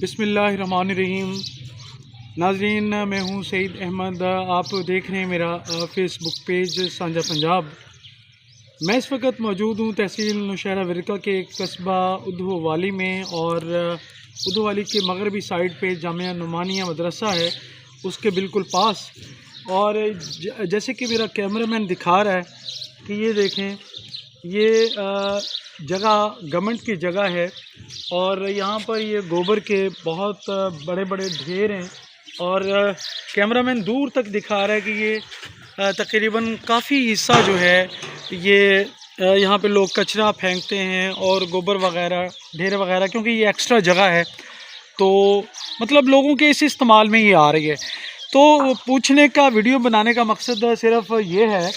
बिस्मिल्लाहिर्रहमानिर्रहीम। नाज़रीन, मैं हूँ सईद अहमद। आप देख रहे हैं मेरा फ़ेसबुक पेज साझा पंजाब। मैं इस वक्त मौजूद हूँ तहसील नौशहरा विरका के एक कस्बा उद्धो वाली में, और उद्धो वाली के मगरबी साइड पे जामिया नुमानिया मदरसा है, उसके बिल्कुल पास। और जैसे कि मेरा कैमरामैन दिखा रहा है कि ये देखें, ये जगह गवर्नमेंट की जगह है, और यहाँ पर ये गोबर के बहुत बड़े बड़े ढेर हैं। और कैमरामैन दूर तक दिखा रहा है कि ये तकरीबन काफ़ी हिस्सा जो है ये यहाँ पे लोग कचरा फेंकते हैं और गोबर वगैरह ढेर वगैरह, क्योंकि ये एक्स्ट्रा जगह है तो मतलब लोगों के इस इस्तेमाल में ये आ रही है। तो पूछने का, वीडियो बनाने का मकसद सिर्फ ये है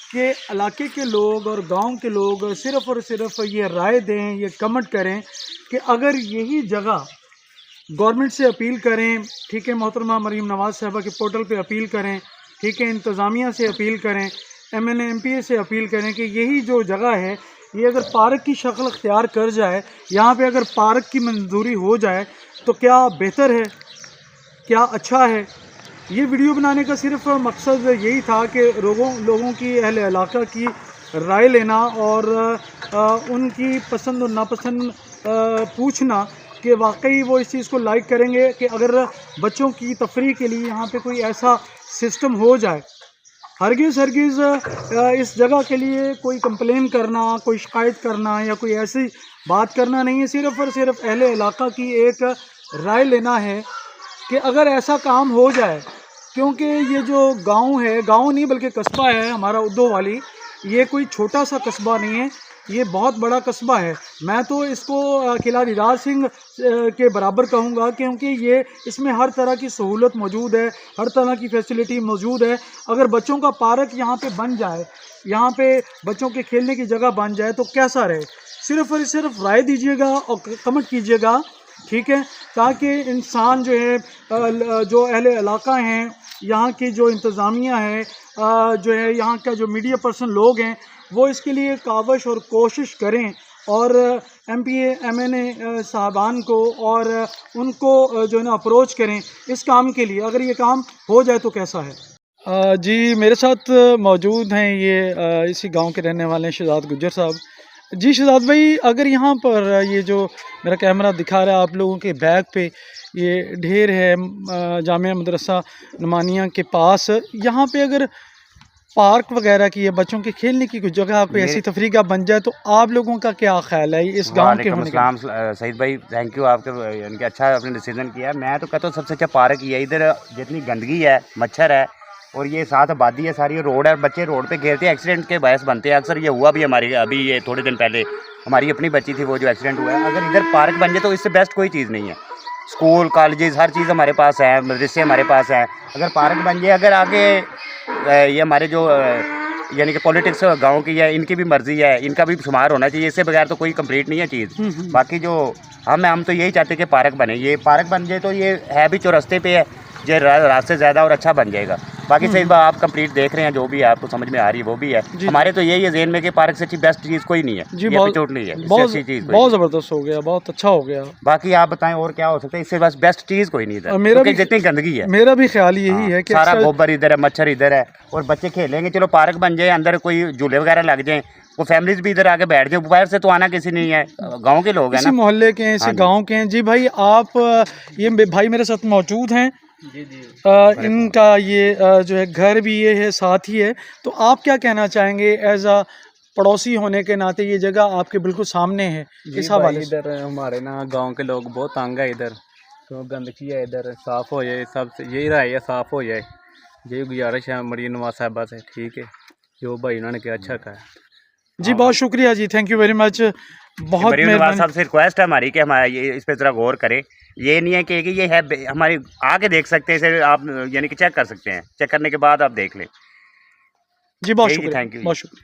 कि इलाके के लोग और गांव के लोग सिर्फ़ और सिर्फ ये राय दें, ये कमेंट करें कि अगर यही जगह गवर्नमेंट से अपील करें, ठीक है, मोहतरमा मरीम नवाज़ साहबा के पोर्टल पे अपील करें, ठीक है, इंतज़ामिया से अपील करें, MNA MPA से अपील करें कि यही जो जगह है ये अगर पार्क की शक्ल अख्तियार कर जाए, यहाँ पे अगर पार्क की मंजूरी हो जाए तो क्या बेहतर है, क्या अच्छा है। ये वीडियो बनाने का सिर्फ मकसद यही था कि लोगों की अहले इलाका की राय लेना और उनकी पसंद और नापसंद पूछना कि वाकई वो इस चीज़ को लाइक करेंगे कि अगर बच्चों की तफरीह के लिए यहाँ पे कोई ऐसा सिस्टम हो जाए। हरगिज़ इस जगह के लिए कोई कंप्लेन करना, कोई शिकायत करना या कोई ऐसी बात करना नहीं है, सिर्फ़ और सिर्फ अहले इलाका की एक राय लेना है कि अगर ऐसा काम हो जाए। क्योंकि ये जो गांव है, गांव नहीं बल्कि कस्बा है हमारा उद्धो वाली, ये कोई छोटा सा कस्बा नहीं है, ये बहुत बड़ा कस्बा है। मैं तो इसको किला दीदार सिंह के बराबर कहूँगा, क्योंकि ये इसमें हर तरह की सहूलत मौजूद है, हर तरह की फैसिलिटी मौजूद है। अगर बच्चों का पार्क यहाँ पे बन जाए, यहाँ पे बच्चों के खेलने की जगह बन जाए तो कैसा रहे। सिर्फ़ और सिर्फ राय दीजिएगा और कमेंट कीजिएगा, ठीक है, ताकि इंसान जो है, जो अहले इलाका हैं, यहाँ की जो इंतज़ामिया है, जो है यहाँ का जो मीडिया पर्सन लोग हैं, वो इसके लिए काविश और कोशिश करें और MPA MNA साहबान को और उनको जो है ना अप्रोच करें इस काम के लिए। अगर ये काम हो जाए तो कैसा है। जी, मेरे साथ मौजूद हैं ये इसी गांव के रहने वाले हैं शहजाद गुज्जर साहब। जी शहजाद भाई, अगर यहाँ पर ये जो मेरा कैमरा दिखा रहा है आप लोगों के बैक पे ये ढेर है जामिया मदरसा नुमानिया के पास, यहाँ पे अगर पार्क वगैरह की है, बच्चों के खेलने की कुछ जगह पे ऐसी तफरीह का बन जाए तो आप लोगों का क्या ख्याल है इस गांव के होने का। सईद भाई, थैंक यू, आपके यानी अच्छा आपने डिसीजन किया। मैं तो कहता हूँ सबसे अच्छा पार्क ही है। इधर जितनी गंदगी है, मच्छर है और ये साथ आबादी है, सारी रोड है, बच्चे रोड पे खेलते हैं, एक्सीडेंट के बायस बनते हैं। अक्सर ये हुआ भी हमारी, अभी ये थोड़े दिन पहले हमारी अपनी बच्ची थी वो जो एक्सीडेंट हुआ है। अगर इधर पार्क बन जाए तो इससे बेस्ट कोई चीज़ नहीं है। स्कूल कॉलेजेस हर चीज़ हमारे पास है, मदरसे हमारे पास हैं। अगर पार्क बन जाए, अगर आगे ये हमारे जो यानी कि पॉलिटिक्स गांव की है, इनकी भी मर्जी है, इनका भी शुमार होना चाहिए। इससे बगैर तो कोई कंप्लीट नहीं है चीज़। बाकी जो हम तो यही चाहते हैं कि पार्क बने। ये पार्क बन जाए तो ये है भी चौरस्ते पे है, जो रात से ज़्यादा और अच्छा बन जाएगा। बाकी सही बात, आप कंप्लीट देख रहे हैं, जो भी आपको समझ में आ रही है वो भी है। हमारे तो यही है ज़हन में कि पार्क से अच्छी बेस्ट चीज़ कोई नहीं है जी। बहुत नहीं है, बहुत अच्छी चीज़, बहुत ज़बरदस्त हो गया, बहुत अच्छा हो गया। बाकी आप बताएं और क्या हो सकता है इससे, बस बेस्ट चीज़ कोई नहीं है। मेरा भी जितनी गंदगी है, मेरा भी ख्याल यही है कि सारा गोबर इधर है, मच्छर इधर है और बच्चे खेलेंगे। चलो पार्क बन जाए, अंदर कोई झूले वगैरह लग जाए, वो फैमिलीज भी इधर आके बैठ जाए। बाहर से तो आना किसी नहीं है, गांव के लोग हैं ना, इसी मोहल्ले के हैं, इसी गांव के हैं। जी भाई, आप ये भाई मेरे साथ मौजूद हैं जी। इनका ये जो है घर भी ये है, साथ ही है। तो आप क्या कहना चाहेंगे एज अ पड़ोसी होने के नाते, ये जगह आपके बिल्कुल सामने है, इस हवाले से। इधर हमारे ना गांव के लोग बहुत तंग है इधर, तो गंदगी है इधर, साफ़ हो जाए, सब यही राय है, साफ़ हो जाए। यही गुजारिश है मरीम नवाज़ साहबा से, ठीक है, जो भाई उन्होंने क्या अच्छा कहा जी। बहुत शुक्रिया जी, थैंक यू वेरी मच। बहुत मरीम नवाज़ साहब से रिक्वेस्ट है हमारी कि हमारा ये इस पर ज़रा गौर करें। ये नहीं है कि ये है, हमारी आके देख सकते हैं इसे, आप यानी कि चेक कर सकते हैं, चेक करने के बाद आप देख लें जी। बहुत शुक्रिया, थैंक यू, बहुत शुक्रिया।